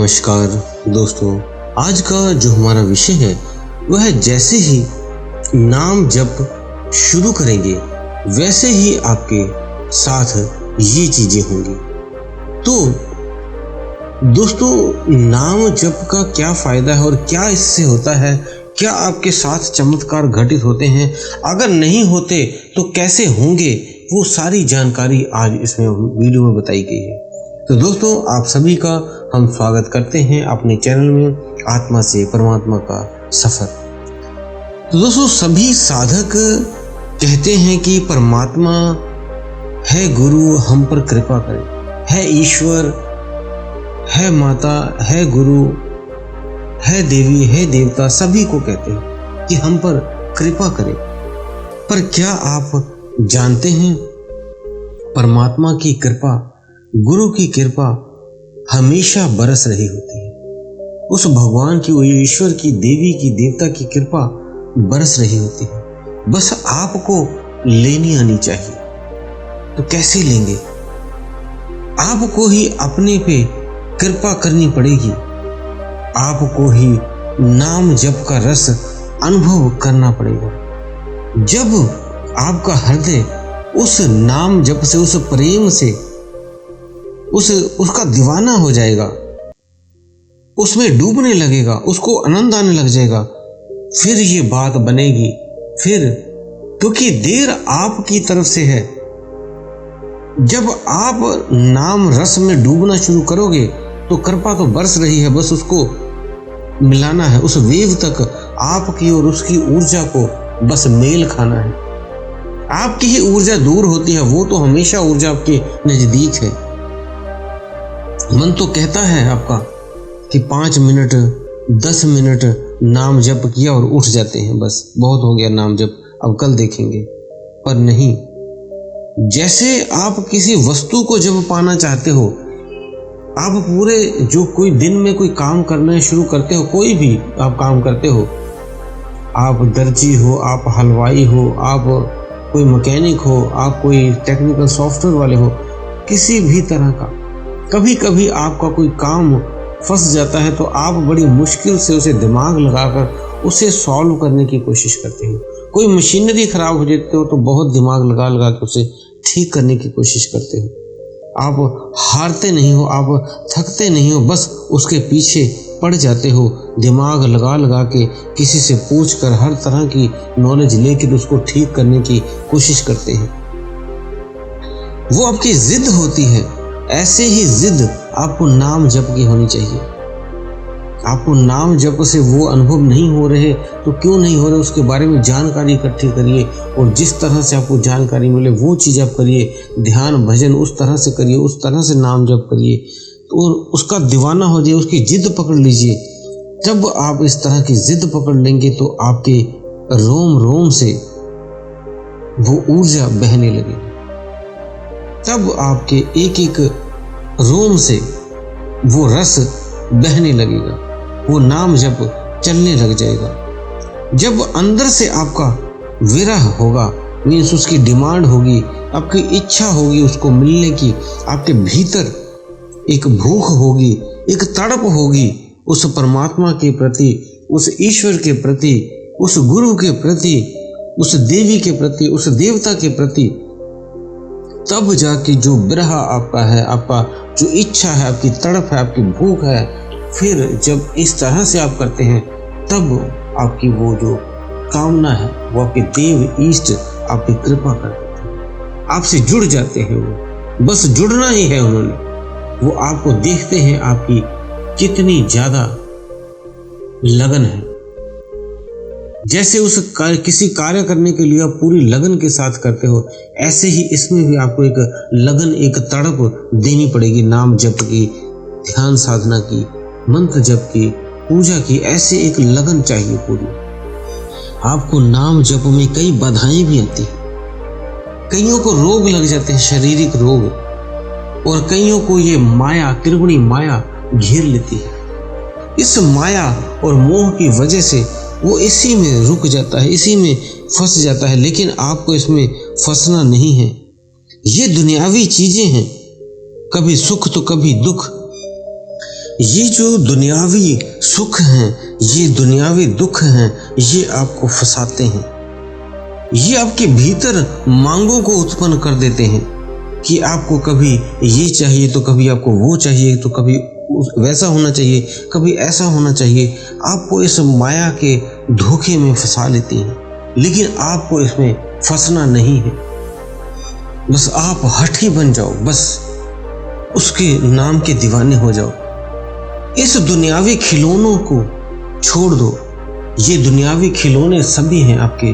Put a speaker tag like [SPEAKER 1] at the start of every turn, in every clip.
[SPEAKER 1] नमस्कार दोस्तों, आज का जो हमारा विषय है वह है जैसे ही नाम जप शुरू करेंगे वैसे ही आपके साथ ये चीजें होंगी। तो दोस्तों, नाम जप का क्या फायदा है और क्या इससे होता है? क्या आपके साथ चमत्कार घटित होते हैं? अगर नहीं होते तो कैसे होंगे? वो सारी जानकारी आज इसमें वीडियो में बताई गई है। तो दोस्तों, आप सभी का हम स्वागत करते हैं अपने चैनल में आत्मा से परमात्मा का सफर। तो दोस्तों, सभी साधक कहते हैं कि परमात्मा है, गुरु हम पर कृपा करे, है ईश्वर, है माता, है गुरु, है देवी, है देवता, सभी को कहते हैं कि हम पर कृपा करें। पर क्या आप जानते हैं परमात्मा की कृपा, गुरु की कृपा हमेशा बरस रही होती है। उस भगवान की, वो ईश्वर की, देवी की, देवता की कृपा बरस रही होती है। बस आपको लेनी आनी चाहिए। तो कैसे लेंगे? आपको ही अपने पे कृपा करनी पड़ेगी। आपको ही नाम जप का रस अनुभव करना पड़ेगा। जब आपका हृदय उस नाम जप से, उस प्रेम से उसका दीवाना हो जाएगा, उसमें डूबने लगेगा, उसको आनंद आने लग जाएगा, फिर ये बात बनेगी। फिर क्योंकि देर आपकी तरफ से है। जब आप नाम रस में डूबना शुरू करोगे तो कृपा तो बरस रही है, बस उसको मिलाना है, उस वेव तक आपकी और उसकी ऊर्जा को बस मेल खाना है। आपकी ही ऊर्जा दूर होती है, वो तो हमेशा ऊर्जा आपके नजदीक है। मन तो कहता है आपका कि 5 मिनट 10 मिनट नाम जप किया और उठ जाते हैं, बस बहुत हो गया नाम जप, अब कल देखेंगे। पर नहीं, जैसे आप किसी वस्तु को जब पाना चाहते हो, आप पूरे जो कोई दिन में कोई काम करना शुरू करते हो, कोई भी आप काम करते हो, आप दर्जी हो, आप हलवाई हो, आप कोई मैकेनिक हो, आप कोई टेक्निकल सॉफ्टवेयर वाले हो, किसी भी तरह का, कभी कभी आपका कोई काम फंस जाता है तो आप बड़ी मुश्किल से उसे दिमाग लगाकर उसे सॉल्व करने की कोशिश करते हो। कोई मशीनरी खराब हो जाती हो तो बहुत दिमाग लगा लगा के उसे ठीक करने की कोशिश करते हो। आप हारते नहीं हो, आप थकते नहीं हो, बस उसके पीछे पड़ जाते हो, दिमाग लगा लगा के किसी से पूछ कर हर तरह की नॉलेज लेकर उसको ठीक करने की कोशिश करते हैं। वो आपकी जिद होती है। ऐसे ही जिद आपको नाम जप की होनी चाहिए। आपको नाम जप से वो अनुभव नहीं हो रहे तो क्यों नहीं हो रहे, उसके बारे में जानकारी इकट्ठी करिए और जिस तरह से आपको जानकारी मिले वो चीज़ आप करिए। ध्यान भजन उस तरह से करिए, उस तरह से नाम जप करिए तो उसका दीवाना हो जाए, उसकी जिद पकड़ लीजिए। जब आप इस तरह की जिद पकड़ लेंगे तो आपके रोम रोम से वो ऊर्जा बहने लगेगी। तब आपके एक एक रोम से वो रस बहने लगेगा, वो नाम जप चलने लग जाएगा। जब अंदर से आपका विरह होगा, मीन्स उसकी डिमांड होगी, आपकी इच्छा होगी उसको मिलने की, आपके भीतर एक भूख होगी, एक तड़प होगी उस परमात्मा के प्रति, उस ईश्वर के प्रति, उस गुरु के प्रति, उस देवी के प्रति, उस देवता के प्रति, तब जाके जो विरह आपका है, आपका जो इच्छा है, आपकी तड़प है, आपकी भूख है, फिर जब इस तरह से आप करते हैं तब आपकी वो जो कामना है वो आपके देव ईष्ट आपकी कृपा कर देते हैं, आपसे जुड़ जाते हैं। वो बस जुड़ना ही है उन्होंने। वो आपको देखते हैं आपकी कितनी ज्यादा लगन है। जैसे किसी कार्य करने के लिए आप पूरी लगन के साथ करते हो, ऐसे ही इसमें भी आपको एक लगन, एक तड़प देनी पड़ेगी। नाम जप की, ध्यान साधना की, मंत्र जप की, पूजा की, ऐसे एक लगन चाहिए पूरी। आपको नाम जप में कई बाधाएं भी आती हैं। कईयों को रोग लग जाते हैं, शारीरिक रोग, और कईयों को ये माया, त्रिगुणी माया घेर लेती है। इस माया और मोह की वजह से वो इसी में रुक जाता है, इसी में फंस जाता है। लेकिन आपको इसमें फंसना नहीं है। ये दुनियावी चीजें हैं, कभी सुख तो कभी दुख। ये जो दुनियावी सुख हैं, ये दुनियावी दुख हैं, ये आपको फंसाते हैं। ये आपके भीतर मांगों को उत्पन्न कर देते हैं कि आपको कभी ये चाहिए तो कभी आपको वो चाहिए, तो कभी वैसा होना चाहिए, कभी ऐसा होना चाहिए। आपको इस माया के धोखे में फंसा लेती हैं, लेकिन आपको इसमें फंसना नहीं है। बस आप हठी बन जाओ, बस उसके नाम के दीवाने हो जाओ। इस दुनियावी खिलौनों को छोड़ दो। ये दुनियावी खिलौने सभी हैं आपके,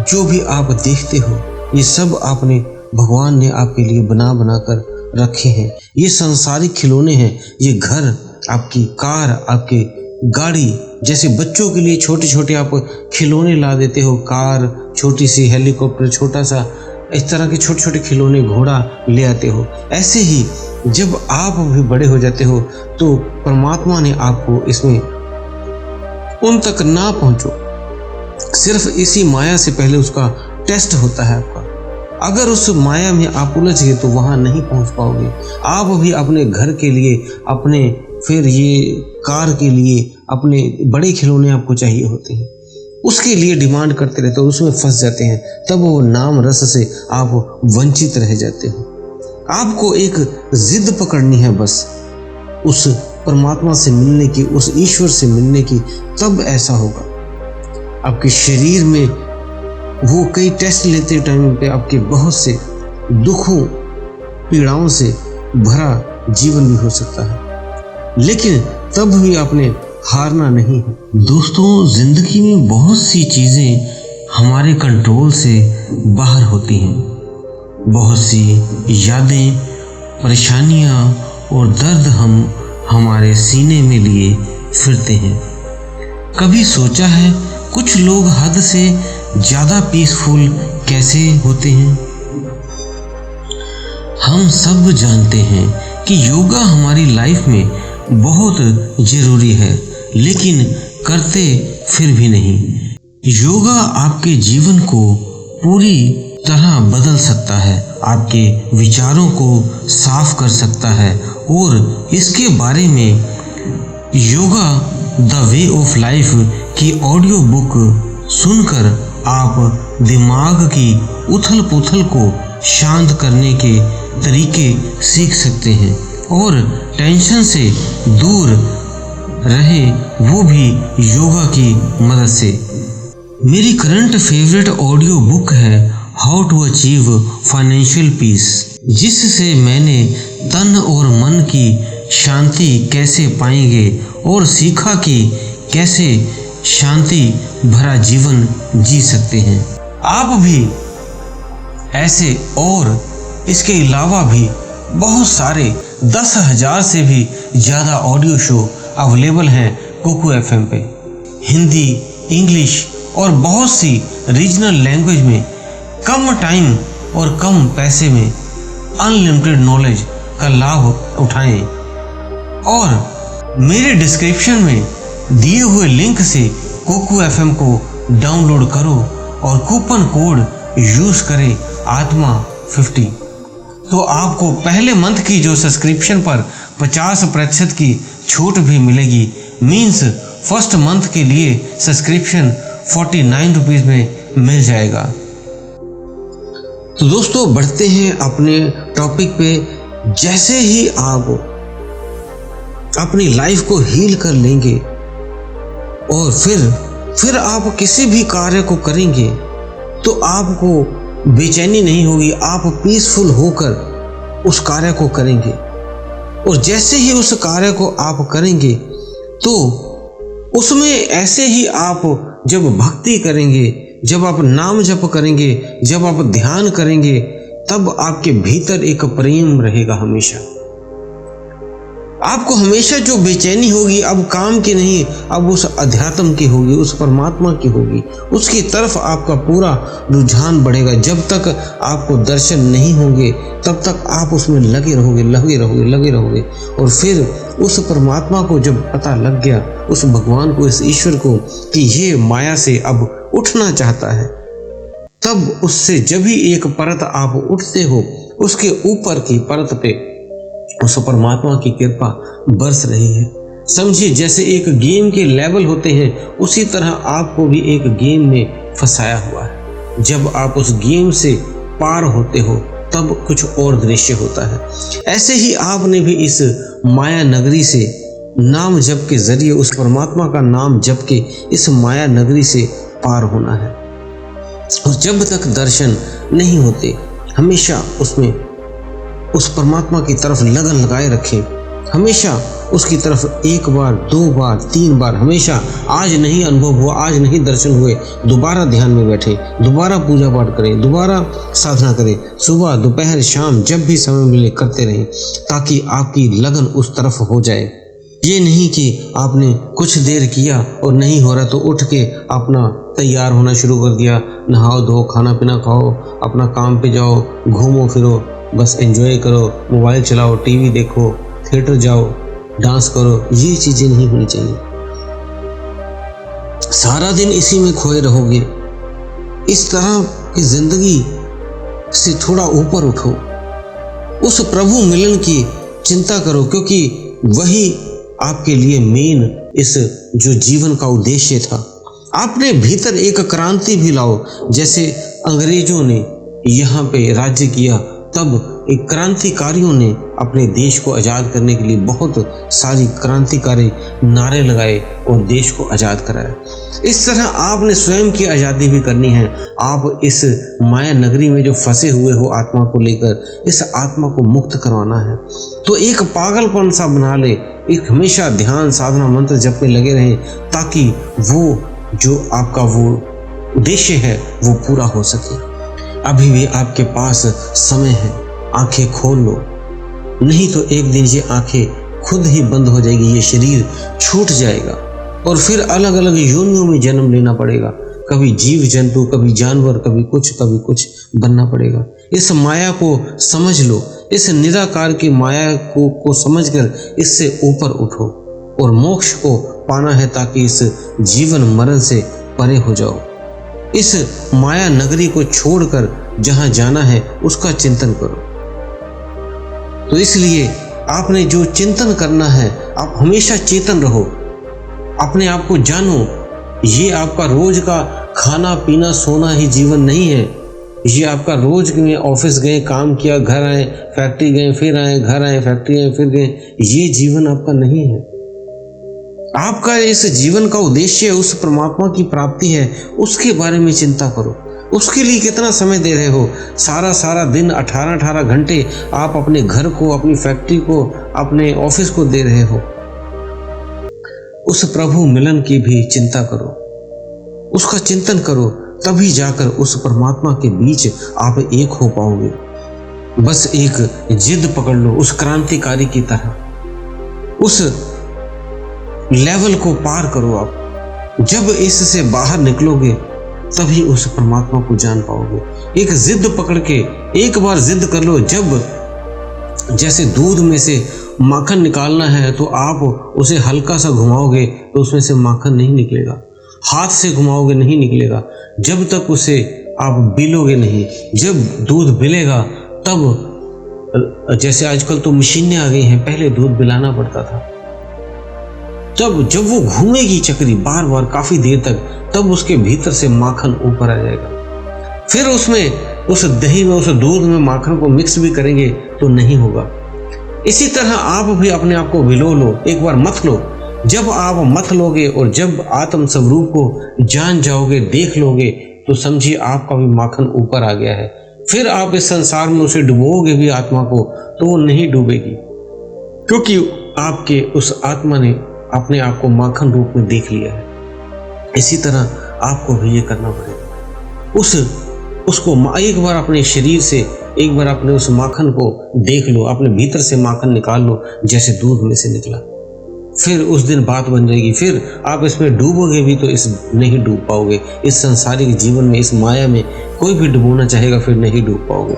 [SPEAKER 1] जो भी आप देखते हो ये सब आपने भगवान ने आपके लिए बना बना कर रखे हैं। ये सांसारिक खिलौने हैं। ये घर, आपकी कार, आपके गाड़ी, जैसे बच्चों के लिए छोटे छोटे आप खिलौने ला देते हो, कार, छोटी सी हेलीकॉप्टर, छोटा सा इस तरह के छोटे छोटे खिलौने, घोड़ा ले आते हो। ऐसे ही जब आप भी बड़े हो जाते हो तो परमात्मा ने आपको इसमें उन तक ना पहुंचो। सिर्फ इसी माया से पहले उसका टेस्ट होता है आपका। अगर उस माया में आप उलझ गए तो वहां नहीं पहुंच पाओगे। आप भी अपने घर के लिए, अपने फिर ये कार के लिए, अपने बड़े खिलौने आपको चाहिए होते हैं, उसके लिए डिमांड करते रहते हो, उसमें फंस जाते हैं। तब वो नाम रस से आप वंचित रह जाते हो। आपको एक जिद पकड़नी है बस उस परमात्मा से मिलने की, उस ईश्वर से मिलने की, तब ऐसा होगा। आपके शरीर में वो कई टेस्ट लेते टाइम पे आपके बहुत से दुखों, पीड़ाओं से भरा जीवन भी हो सकता है, लेकिन तब भी आपने हारना नहीं है। दोस्तों, जिंदगी में बहुत सी चीजें हमारे कंट्रोल से बाहर होती हैं। बहुत सी यादें, परेशानियां और दर्द हम हमारे सीने में लिए फिरते हैं। कभी सोचा है कुछ लोग हद से ज्यादा पीसफुल कैसे होते हैं? हम सब जानते हैं कि योगा हमारी लाइफ में बहुत जरूरी है, लेकिन करते फिर भी नहीं। योगा आपके जीवन को पूरी तरह बदल सकता है, आपके विचारों को साफ कर सकता है, और इसके बारे में yoga the way of life की ऑडियो बुक सुनकर आप दिमाग की उथल पुथल को शांत करने के तरीके सीख सकते हैं और टेंशन से दूर रहे, वो भी योगा की मदद से। मेरी करंट फेवरेट ऑडियो बुक है how to achieve financial peace, जिससे मैंने तन और मन की शांति कैसे पाएंगे और सीखा कि कैसे शांति भरा जीवन जी सकते हैं। आप भी ऐसे और इसके अलावा भी बहुत सारे 10,000 से भी ज़्यादा ऑडियो शो अवेलेबल हैं कुकू एफएम पे। हिंदी, इंग्लिश और बहुत सी रीजनल लैंग्वेज में कम टाइम और कम पैसे में अनलिमिटेड नॉलेज का लाभ उठाएं। और मेरे डिस्क्रिप्शन में दिए हुए लिंक से कुकू एफएम को डाउनलोड करो और कूपन कोड यूज करें आत्मा 50, तो आपको पहले मंथ की जो सब्सक्रिप्शन पर 50% की छूट भी मिलेगी। मीन्स फर्स्ट मंथ के लिए सब्सक्रिप्शन 49 रुपीज़ में मिल जाएगा। तो दोस्तों, बढ़ते हैं अपने टॉपिक पे। जैसे ही आप अपनी लाइफ को हील कर लेंगे और फिर आप किसी भी कार्य को करेंगे तो आपको बेचैनी नहीं होगी, आप पीसफुल होकर उस कार्य को करेंगे। और जैसे ही उस कार्य को आप करेंगे तो उसमें ऐसे ही आप जब भक्ति करेंगे, जब आप नाम जप करेंगे, जब आप ध्यान करेंगे, तब आपके भीतर एक प्रेम रहेगा हमेशा। आपको हमेशा जो बेचैनी होगी अब काम की नहीं, अब उस अध्यात्म की होगी, उस परमात्मा की होगी। उसकी तरफ आपका पूरा रुझान बढ़ेगा। जब तक आपको दर्शन नहीं होंगे तब तक आप उसमें लगे रहोगे। और फिर उस परमात्मा को जब पता लग गया, उस भगवान को, इस ईश्वर को, कि ये माया से अब उठना चाहता है, तब उससे जब भी एक परत आप उठते हो, उसके ऊपर की परत पे उस परमात्मा की कृपा बरस रही है। समझिए जैसे एक गेम के लेवल होते हैं, उसी तरह आपको भी एक गेम में फंसाया हुआ है। जब आप उस गेम से पार होते हो तब कुछ और दृश्य होता है। ऐसे ही आपने भी इस माया नगरी से नाम जप के जरिए, उस परमात्मा का नाम जप के इस माया नगरी से पार होना है। और जब तक दर्शन नहीं होते, हमेशा उसमें उस परमात्मा की तरफ लगन लगाए रखें। हमेशा उसकी तरफ एक बार, 2 बार, 3 बार, हमेशा आज नहीं अनुभव हुआ, आज नहीं दर्शन हुए, दोबारा ध्यान में बैठे, दोबारा पूजा पाठ करें, दोबारा साधना करें, सुबह दोपहर शाम जब भी समय मिले करते रहें, ताकि आपकी लगन उस तरफ हो जाए। ये नहीं कि आपने कुछ देर किया और नहीं हो रहा तो उठ के अपना तैयार होना शुरू कर दिया, नहाओ धो, खाना पीना खाओ, अपना काम पे जाओ, घूमो फिरो, बस एंजॉय करो, मोबाइल चलाओ, टीवी देखो, थिएटर जाओ, डांस करो। ये चीजें नहीं होनी चाहिए। सारा दिन इसी में खोए रहोगे। इस तरह की जिंदगी से थोड़ा ऊपर उठो, उस प्रभु मिलन की चिंता करो, क्योंकि वही आपके लिए मेन इस जो जीवन का उद्देश्य था। आपने भीतर एक क्रांति भी लाओ। जैसे अंग्रेजों ने यहाँ पे राज्य किया, तब एक क्रांतिकारियों ने अपने देश को आज़ाद करने के लिए बहुत सारी क्रांतिकारी नारे लगाए और देश को आज़ाद कराया। इस तरह आपने स्वयं की आज़ादी भी करनी है। आप इस माया नगरी में जो फंसे हुए हो आत्मा को लेकर, इस आत्मा को मुक्त करवाना है। तो एक पागलपन सा बना ले, एक हमेशा ध्यान साधना मंत्र जप में लगे रहें, ताकि वो जो आपका वो उद्देश्य है वो पूरा हो सके। अभी भी आपके पास समय है, आंखें खोल लो, नहीं तो एक दिन ये आंखें खुद ही बंद हो जाएगी, ये शरीर छूट जाएगा और फिर अलग अलग योनियों में जन्म लेना पड़ेगा। कभी जीव जंतु, कभी जानवर, कभी कुछ बनना पड़ेगा। इस माया को समझ लो, इस निराकार की माया को समझकर इससे ऊपर उठो और मोक्ष को पाना है, ताकि इस जीवन मरण से परे हो जाओ। इस माया नगरी को छोड़कर जहां जाना है उसका चिंतन करो। तो इसलिए आपने जो चिंतन करना है, आप हमेशा चेतन रहो, अपने आप को जानो। ये आपका रोज का खाना पीना सोना ही जीवन नहीं है। ये आपका रोज में ऑफिस गए, काम किया, घर आए, फैक्ट्री गए, फिर आए, घर आए, फैक्ट्री आए, फिर गए, ये जीवन आपका नहीं है। आपका इस जीवन का उद्देश्य उस परमात्मा की प्राप्ति है, उसके बारे में चिंता करो। उसके लिए कितना समय दे रहे हो? सारा दिन 18 घंटे आप अपने घर को, अपनी फैक्ट्री को, अपने ऑफिस को दे रहे हो। उस प्रभु मिलन की भी चिंता करो, उसका चिंतन करो, तभी जाकर उस परमात्मा के बीच आप एक हो पाओगे। बस एक जिद पकड़ लो, उस क्रांतिकारी की तरह उस लेवल को पार करो। आप जब इससे बाहर निकलोगे तभी उस परमात्मा को जान पाओगे। एक जिद पकड़ के एक बार जिद कर लो। जब जैसे दूध में से माखन निकालना है तो आप उसे हल्का सा घुमाओगे तो उसमें से माखन नहीं निकलेगा, हाथ से घुमाओगे नहीं निकलेगा, जब तक उसे आप बिलोगे नहीं। जब दूध बिलेगा तब, जैसे आजकल तो मशीनें आ गई हैं, पहले दूध बिलाना पड़ता था, तब जब वो घूमेगी चक्री बार बार काफी देर तक, तब उसके भीतर से माखन ऊपर आ जाएगा। फिर उसमें उस दही में, उस दूध में माखन को मिक्स भी करेंगे तो नहीं होगा। इसी तरह आप भी अपने आप को भिलो लो, एक बार मथ लो। जब आप मथ लोगे और जब आत्म स्वरूप को जान जाओगे, देख लोगे, तो समझिए आपका भी माखन ऊपर आ गया है। फिर आप इस संसार में उसे डुबोगे भी आत्मा को, तो वो नहीं डूबेगी, क्योंकि आपके उस आत्मा ने अपने आप को माखन रूप में देख लिया है। इसी तरह आपको भी ये करना पड़ेगा। उसको एक बार अपने शरीर से, एक बार अपने उस माखन को देख लो, अपने भीतर से माखन निकाल लो जैसे दूध में से निकला। फिर उस दिन बात बन जाएगी। फिर आप इसमें डूबोगे भी तो इस नहीं डूब पाओगे। इस संसारिक जीवन में, इस माया में कोई भी डुबोना चाहेगा फिर नहीं डूब पाओगे।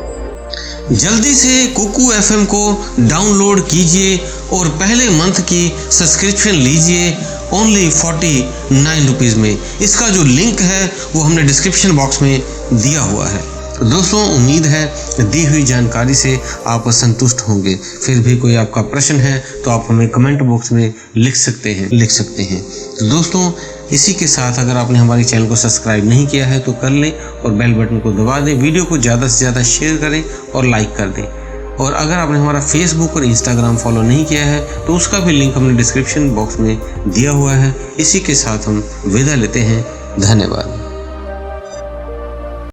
[SPEAKER 1] जल्दी से कुकू FM को डाउनलोड कीजिए और पहले मंथ की सब्सक्रिप्शन लीजिए ओनली 49 रुपीज़ में। इसका जो लिंक है वो हमने डिस्क्रिप्शन बॉक्स में दिया हुआ है। दोस्तों उम्मीद है दी हुई जानकारी से आप संतुष्ट होंगे। फिर भी कोई आपका प्रश्न है तो आप हमें कमेंट बॉक्स में लिख सकते हैं। तो दोस्तों इसी के साथ अगर आपने हमारे चैनल को सब्सक्राइब नहीं किया है तो कर लें और बेल बटन को दबा दें। वीडियो को ज़्यादा से ज़्यादा शेयर करें और लाइक कर दें। और अगर आपने हमारा फेसबुक और इंस्टाग्राम फॉलो नहीं किया है तो उसका भी लिंक हमने डिस्क्रिप्शन बॉक्स में दिया हुआ है। इसी के साथ हम विदा लेते हैं। धन्यवाद।